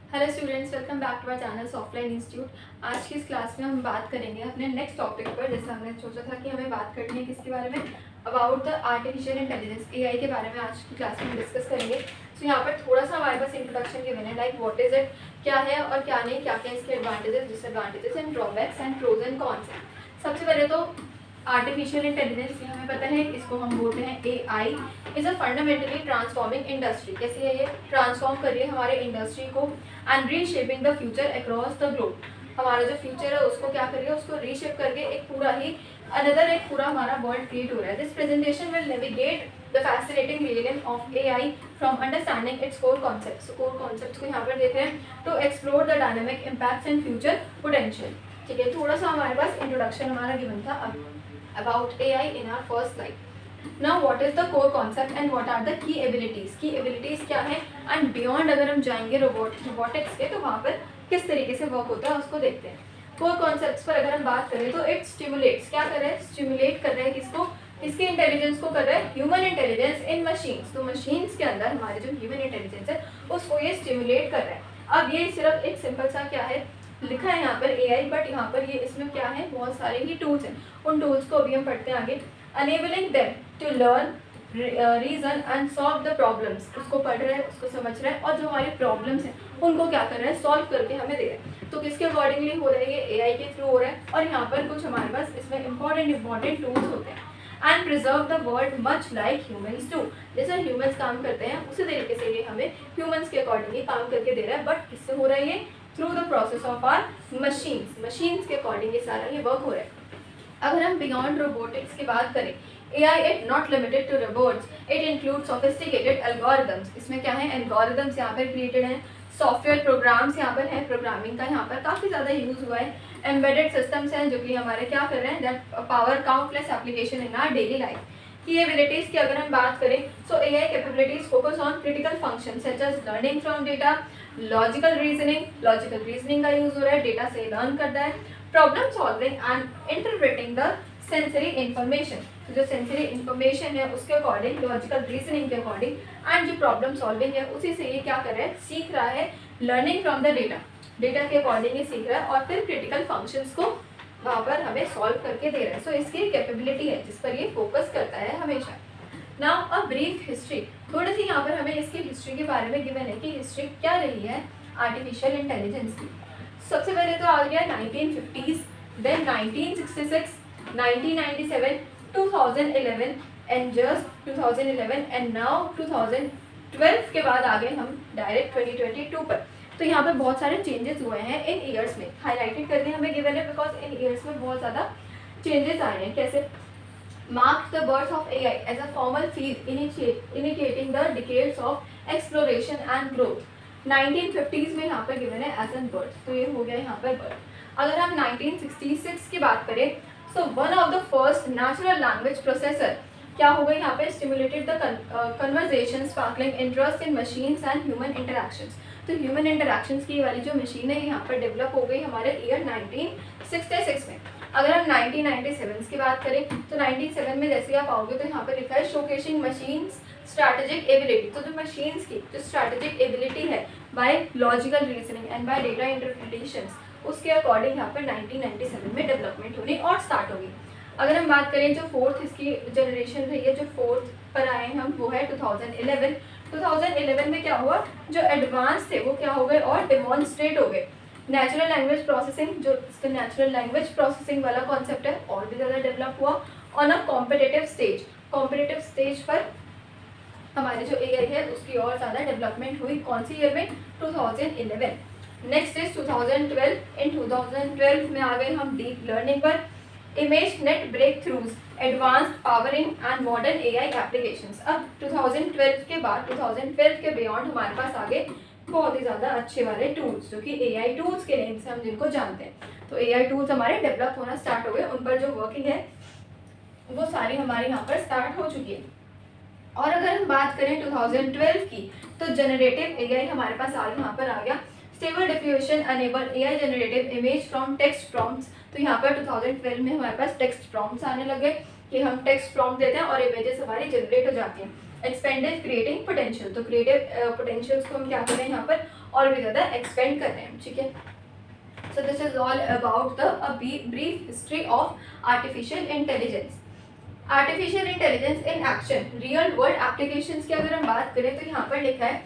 Hello students, welcome back to our channel offline institute. आज की इस क्लास में हम बात करेंगे अपने नेक्स्ट टॉपिक पर। जैसे हमने सोचा था कि हमें बात करनी है किसके बारे में, about the artificial intelligence, AI के बारे में आज की क्लास में हम डिस्कस करेंगे। तो यहाँ पर थोड़ा सा हमारे पास इंट्रोडक्शन गिवन है, लाइक व्हाट इज इट, क्या है और क्या नहीं, क्या क्या इसके advantages, disadvantages and drawbacks and pros and cons हैं। सबसे पहले तो आर्टिफिशियल इंटेलिजेंस, हमें पता है इसको हम बोलते हैं AI, is a fundamentally transforming industry. कैसे है ये ट्रांसफॉर्म कर रही है हमारे इंडस्ट्री को and reshaping the future across the globe. हमारा जो फ्यूचर है उसको क्या कर रही है, उसको रीशेप करके एक पूरा ही अनदर एक पूरा हमारा वर्ल्ड क्रिएट हो रहा है। This presentation will navigate the fascinating realism of AI from understanding its core concepts. Core concepts को यहाँ पर देते हैं to explore the dynamic impacts and future potential. ठीक है, थोड़ा सा हमारे पास इंट्रोडक्शन हमारा गिवन था about AI in our first slide. Now what is the core concept and what are the key abilities? Key abilities क्या है and beyond अगर हम जाएंगे रोबोटिक्स के तो वहाँ पर किस तरीके से वर्क होता है उसको देखते हैं। core concepts पर अगर हम बात करें तो it stimulates, क्या कर रहा है, स्टिमुलेट कर रहा है किसको, किसके इंटेलिजेंस को कर रहा है, ह्यूमन इंटेलिजेंस इन मशीन्स। तो मशीन्स के अंदर हमारे जो ह्यूमन इंटेलिजेंस है उसको ये स्टिमुलेट कर रहा है। अब ये सिर्फ एक सिंपल सा क्या है लिखा है यहाँ पर एआई, बट यहाँ पर ये इसमें क्या है, बहुत सारे ही टूल्स हैं। उन टूल्स को अभी हम पढ़ते हैं आगे। Enabling them to learn, reason and solve the problems. उसको पढ़ रहा है, उसको समझ रहा है और जो हमारे प्रॉब्लम्स हैं उनको क्या कर रहा है, सॉल्व करके हमें दे रहा है। तो किसके अकॉर्डिंगली हो रहा है, ये एआई के थ्रू हो रहा है। और यहाँ पर कुछ हमारे पास इसमें इंपॉर्टेंट टूल्स होते हैं। And preserve the world much like humans do. जैसे ह्यूमन्स काम करते हैं उसी तरीके से ये हमें ह्यूमन्स के अकॉर्डिंगली काम करके दे रहा है। बट किससे हो रहा है ये, through the process of our machines. Machines के अकॉर्डिंग ये सारा ये वर्क हो रहा है। अगर हम बियॉन्ड रोबोटिक्स की बात करें, AI it not limited to robots, it include sophisticated algorithms. इसमें क्या है, एल्गोरिदम्स यहाँ पर क्रिएटेड हैं, सॉफ्टवेयर प्रोग्राम्स यहाँ पर हैं, प्रोग्रामिंग का यहाँ पर काफ़ी ज़्यादा यूज़ हुआ है। एम्बेडेड सिस्टम्स हैं जो कि हमारे क्या कर रहे हैं, that power countless application in our daily life. की एबिलिटीज़ की अगर हम बात करें सो AI capabilities focus on critical function such as learning from data, logical reasoning का यूज हो रहा है, डेटा से लर्न करता है, problem solving and interpreting the sensory information. जो सेंसरी इंफॉर्मेशन है उसके अकॉर्डिंग, लॉजिकल रीजनिंग के अकॉर्डिंग एंड जो प्रॉब्लम सॉल्विंग है उसी से ये क्या कर रहा है, सीख रहा है। लर्निंग फ्रॉम द डेटा के अकॉर्डिंग ये सीख रहा है और फिर क्रिटिकल फंक्शंस को वहाँ पर हमें सॉल्व करके दे रहा है। सो इसकी कैपेबिलिटी है जिस पर ये फोकस करता है हमेशा। नाउ अ ब्रीफ हिस्ट्री, थोड़ी सी यहाँ पर हमें इसकी हिस्ट्री के बारे में गिवन है कि हिस्ट्री क्या रही है आर्टिफिशियल इंटेलिजेंस की। सबसे पहले तो आ गया 1950s, then 1966, 1997, 2011 and just 2011 and now 2012 के बाद आ गए हम डायरेक्ट 2022 पर। तो यहाँ पर बहुत सारे चेंजेस हुए हैं इन ईयर्स में, हाईलाइटेड करके हमें गिवन है बिकॉज इन ईयर्स में बहुत ज़्यादा चेंजेस आए हैं। कैसे, marked the birth of AI as a formal field initiating the decades of exploration and growth. 1950s में यहाँ पर गिवन है एज एन बर्थ, तो ये हो गया यहाँ पर बर्थ। अगर हम 1966 की बात करें so one of the first natural language processor क्या हो गई यहाँ पे, stimulated the conversation sparkling interest in machines and human interactions. तो ह्यूमन इंटरैक्शंस की वाली जो मशीन है यहाँ पर डेवलप हो गई हमारे ईयर 1966 में। अगर हम 1997 की बात करें तो 97 में जैसे आप आओगे तो यहाँ पर लिखा है शोकेसिंग मशीन्स स्ट्रैटेजिक एबिलिटी। तो जो मशीन्स की जो स्ट्रैटेजिक एबिलिटी है by logical reasoning and by data interpretations, उसके अकॉर्डिंग यहाँ पर 1997 में डेवलपमेंट होनी और स्टार्ट होगी। अगर हम बात करें जो फोर्थ इसकी जनरेशन रही है, जो फोर्थ पर आए हैं हम, वो है 2011। 2011 में क्या हुआ, जो एडवांस थे वो क्या हो गए और डेमोन्स्ट्रेट हो गए। नेचुरल लैंग्वेज प्रोसेसिंग, जो इसका नेचुरल लैंग्वेज प्रोसेसिंग वाला कॉन्सेप्ट है और भी ज़्यादा डेवलप हुआ on a competitive stage. Competitive stage पर हमारे जो एआई है उसकी और ज़्यादा डेवलपमेंट हुई। कौन सी ईयर में, 2011। Next is 2012। इन 2012 में आ गए हम डीप लर्निंग पर, ImageNet breakthroughs, advanced powering and modern AI applications. अब 2012 के बाद 2012 के बियॉन्ड हमारे पास आगे बहुत ही ज़्यादा अच्छे वाले टूल्स जो कि एआई टूल्स के नेम से हम जिनको जानते हैं। तो एआई टूल्स हमारे डेवलप होना स्टार्ट हो गए, उन पर जो वर्किंग है वो सारी हमारे यहाँ पर स्टार्ट हो चुकी है। और अगर हम बात करें 2012 की तो जनरेटिव एआई हमारे पास यहाँ पर आ गया। Stable diffusion enable AI generative image from text prompts. तो यहाँ पर 2012 में हमारे पास टेक्स्ट प्रॉम्प्ट्स आने लगे कि हम टेक्स्ट प्रॉम्प्ट देते हैं और इमेजेस हमारी जनरेट हो जाती हैं। एक्सपेंडेड क्रिएटिंग पोटेंशियल, तो क्रिएटिव पोटेंशियल्स को हम क्या करें यहाँ पर और भी ज़्यादा एक्सपेंड कर रहे हैं, ठीक है। सो this is all about the brief history of artificial intelligence. Artificial intelligence in action, real world applications की अगर हम बात करें तो यहाँ पर लिखा है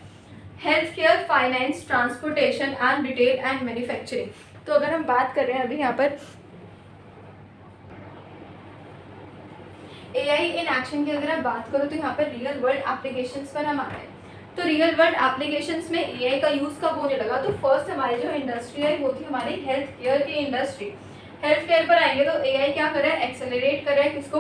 health care, finance, transportation and retail and manufacturing. तो अगर हम बात कर रहे हैं अभी यहाँ पर एआई इन एक्शन की अगर आप बात करो तो यहाँ पर रियल वर्ल्ड एप्लीकेशंस पर हम आ रहे हैं। तो रियल वर्ल्ड एप्लीकेशंस में एआई का यूज़ कब होने लगा, तो फर्स्ट हमारी जो इंडस्ट्री है वो थी हमारी हेल्थ केयर की इंडस्ट्री। हेल्थ केयर पर आएंगे तो एआई क्या कर रहा है, एक्सेलरेट कर रहा है किसको,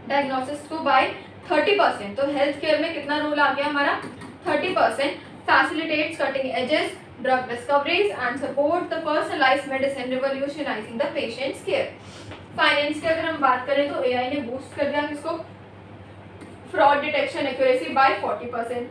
डायग्नोसिस को बाय 30%। तो हेल्थ केयर में कितना रोल आ गया हमारा, 30%। Facilitates cutting edges drug discoveries and support the personalised medicine, revolutionising the patients care. Finance की अगर हम बात करें तो एआई ने बूस्ट कर दिया किसको, fraud detection accuracy by 40%।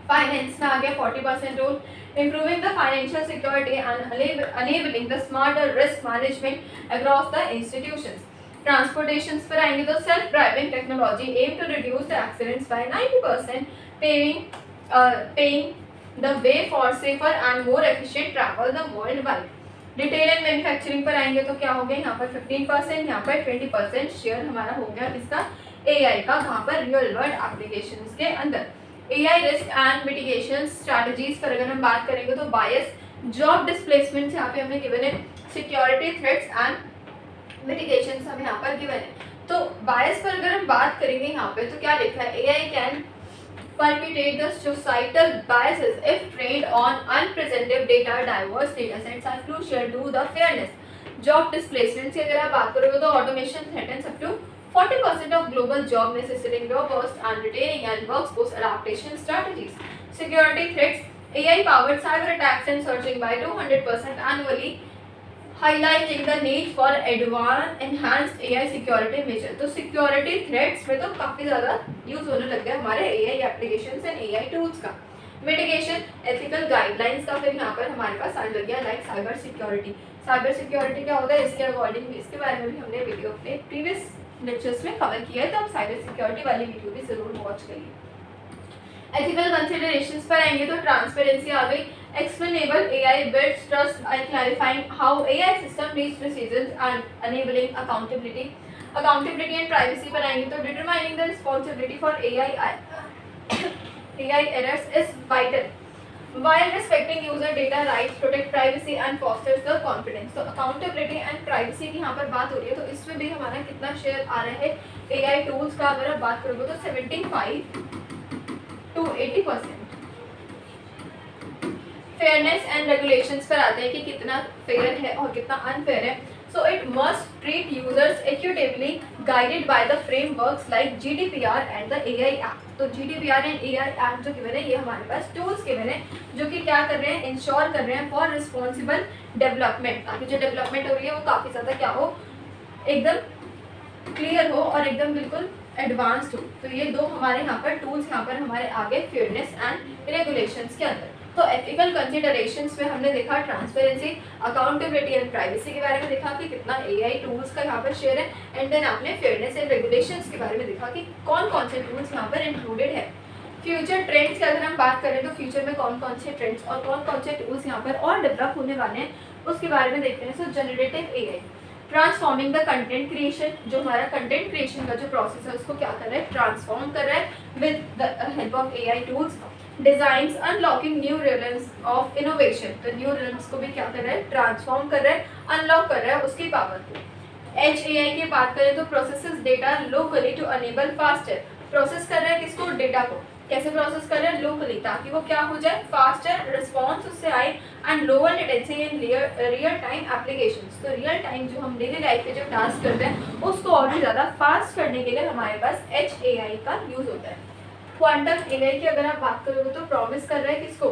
Finance में आ गया 40% role, improving the financial security and enabling the smarter risk management across the institutions. Transportations पर आएंगे तो self driving technology aim to reduce the accidents by 90%, paving the way for safer and more efficient travel the worldwide. Retail and manufacturing पर आएंगे तो क्या हो गया, यहाँ पर 15%, यहाँ पर 20% शेयर हमारा हो गया किसका, एआई का, कहाँ पर, रियल वर्ल्ड एप्लीकेशंस के अंदर। AI risk and mitigation strategies पर अगर हम बात करेंगे तो बायस, जॉब डिस्प्लेसमेंट यहाँ पे हमें गिवन है, सिक्योरिटी थ्रेट्स एंड मिटिगेशन हमें यहाँ पर गिवन है। तो बायस पर अगर हम बात करेंगे यहाँ पे तो क्या लिखा है, AI can perpetuate the societal biases if trained on unrepresentative data. Diverse data sets are crucial to the fairness. Job displacement की अगर आप बात करोगे तो automation threatens up to 40% of global job, necessitating robust and retaining and workforce adaptation strategies. Security threats, AI-powered cyber attacks and surging by 200% annually, highlighting the need for advanced enhanced AI security measure. तो security threats में तो काफ़ी ज़्यादा use होने लग गया हमारे AI applications and AI tools का। मिटिगेशन, एथिकल गाइडलाइंस का फिर यहाँ पर हमारे पास आने लग गया like cyber security. Cyber security क्या होता है, इसके अकॉर्डिंग इसके बारे में भी हमने वीडियो अपने प्रीवियस लेक्चर्स में कवर किया है, तो आप साइबर सिक्योरिटी वाली वीडियो भी ज़रूर वॉच करिए। एथिकल कंसिडरेशंस पर आएंगे तो ट्रांसपेरेंसी आ गई, explainable AI builds trust by clarifying how AI system reach decisions and enabling accountability and privacy पर आएंगे तो determining the responsibility for AI errors is vital while respecting user data rights, protect privacy and fosters the confidence. तो accountability and privacy की यहाँ पर बात हो रही है, तो इसमें भी हमारा कितना शेयर आ रहा है AI tools का, अगर आप बात करोगे तो 75 to 80%। फेयरनेस एंड रेगुलेशंस पर आते हैं कि कितना फेयर है और कितना अनफेयर है। So it must treat users equitably guided by the frameworks like GDPR and the AI act. तो जीडीपीआर एंड एआई एक्ट जो गिवन है ये हमारे पास टूल्स गिवन है जो कि क्या कर रहे हैं, इंश्योर कर रहे हैं फॉर रिस्पॉन्सिबल डेवलपमेंट, ताकि जो डेवलपमेंट हो रही है वो काफ़ी ज़्यादा क्या हो, एकदम क्लियर हो और एकदम बिल्कुल एडवांस्ड हो। तो ये दो हमारे यहाँ पर टूल्स यहाँ पर हमारे आगे फेयरनेस एंड रेगुलेशंस के अंदर। तो एथिकल कंसिडरेशंस में हमने देखा ट्रांसपेरेंसी, अकाउंटेबिलिटी एंड प्राइवेसी के बारे में देखा कि कितना एआई टूल्स का यहाँ पर शेयर है, एंड देन आपने फेयरनेस एंड रेगुलेशंस के बारे में देखा कि कौन कौन से टूल्स यहाँ पर इंक्लूडेड है। फ्यूचर ट्रेंड्स की अगर हम बात करें तो फ्यूचर में कौन कौन से ट्रेंड्स और कौन कौन से टूल्स यहाँ पर और डेवलप होने वाले हैं उसके बारे में देखते हैं। So generative AI transforming the content creation, जो हमारा कंटेंट क्रिएशन का जो प्रोसेस है उसको क्या कर रहा है, ट्रांसफॉर्म कर रहा है with the help of AI tools. Designs unlocking new realms of innovation, तो न्यू रियल्म्स को भी क्या कर रहा है, ट्रांसफॉर्म कर रहा है, अनलॉक कर रहा है उसकी पावर को। एज एआई की बात करें तो processes data locally to enable faster, process कर रहा है किसको, डेटा को। कैसे प्रोसेस कर रहे हैं, लोकली, ताकि वो क्या हो जाए, फास्टर रिस्पॉन्स उससे आए and lower latency in real time applications. तो रियल टाइम जो हम डेली लाइफ पे जो टास्क करते हैं उसको और भी ज़्यादा फास्ट करने के लिए हमारे पास HAI का यूज़ होता है। क्वांटम एआई की अगर आप बात करोगे तो प्रॉमिस कर रहा है किसको,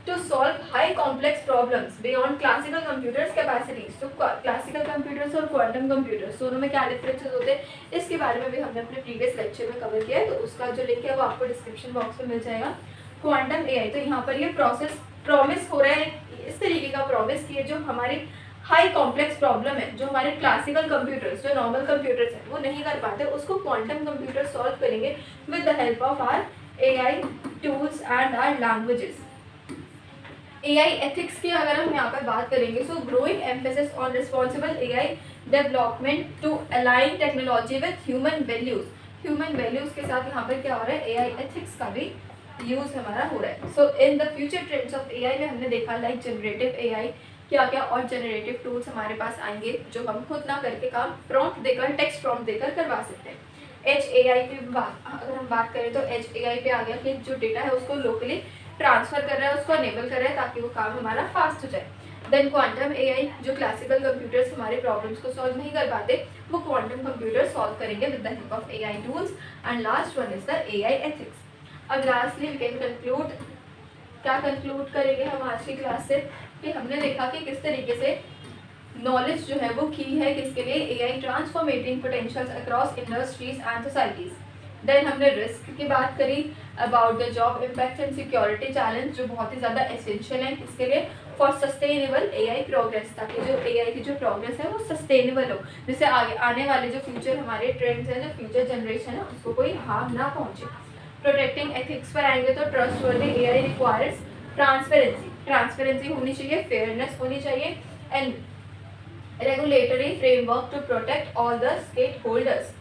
to solve high complex problems beyond classical computers capacities. तो क्लासिकल कंप्यूटर्स और क्वांटम कंप्यूटर्स दोनों में क्या डिफरेंसेस होते हैं इसके बारे में भी हमने अपने प्रीवियस लेक्चर में कवर किया है, तो उसका जो लिंक है वो आपको डिस्क्रिप्शन बॉक्स में मिल जाएगा। क्वांटम एआई, तो यहाँ पर ये प्रोसेस प्रॉमिस हो रहा है, इस तरीके का प्रॉमिस किए जो हमारी हाई कॉम्प्लेक्स प्रॉब्लम है, जो हमारे क्लासिकल कंप्यूटर्स जो नॉर्मल कंप्यूटर्स हैं वो नहीं कर पाते, उसको क्वांटम कंप्यूटर सॉल्व करेंगे with the help of our AI tools and our languages. AI ethics की अगर हम यहाँ पर बात करेंगे, so growing emphasis on responsible AI development to align technology with human values. Human values के साथ यहाँ पर क्या हो रहा है, AI ethics का भी यूज हमारा हो रहा है. So in the future trends of AI में हमने देखा लाइक जनरेटिव AI, क्या क्या और जनरेटिव टूल्स हमारे पास आएंगे जो हम खुद ना करके काम प्रॉम्प्ट देकर, टेक्स्ट प्रॉम्प्ट देकर करवा सकते हैं. एज AI पे अगर हम बात करें तो एज AI पे आ गया कि जो डेटा है उसको लोकली ट्रांसफर कर रहा है, उसको अनेबल कर रहा है ताकि वो काम हमारा फास्ट हो जाए. देन क्वांटम AI, जो क्लासिकल कंप्यूटर्स हमारे प्रॉब्लम्स को सॉल्व नहीं कर पाते, वो क्वांटम कंप्यूटर सॉल्व करेंगे with the help of AI tools. And last one is the AI ethics. अब लास्टली वी कैन कंक्लूड, क्या कंक्लूड करेंगे हम आज की क्लास से, कि हमने देखा कि किस तरीके से नॉलेज जो है वो की है किसके लिए, AI transformating potentials across industries and societies. Then हमने रिस्क की बात करी, about the job impact and security challenge, जो बहुत ही ज़्यादा एसेंशियल है किसके लिए, फॉर सस्टेनेबल AI प्रोग्रेस, ताकि जो AI की जो प्रोग्रेस है वो सस्टेनेबल हो, जिससे आगे आने वाले जो फ्यूचर हमारे ट्रेंड्स हैं, जो फ्यूचर जनरेशन है उसको कोई हार्म ना पहुँचे. प्रोटेक्टिंग एथिक्स पर आएंगे तो trustworthy AI requires transparency, transparency होनी चाहिए, फेयरनेस होनी चाहिए, and regulatory framework to protect all the stakeholders.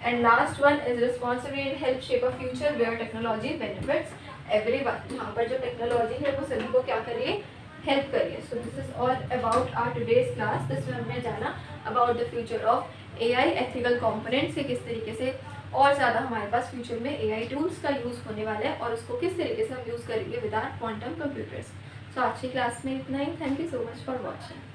And last one is responsibility and help shape a future where technology benefits everyone. यहाँ पर जो टेक्नोलॉजी है वो सभी को क्या करिए, हेल्प करिए. So this is all about our today's class. जिसमें हमने जाना about the future of AI, ethical components से किस तरीके से और ज़्यादा हमारे पास फ्यूचर में AI टूल्स का यूज़ होने वाला है और उसको किस तरीके से हम यूज़ करेंगे with our quantum computers. So आज की क्लास में इतना ही. Thank you so much for watching.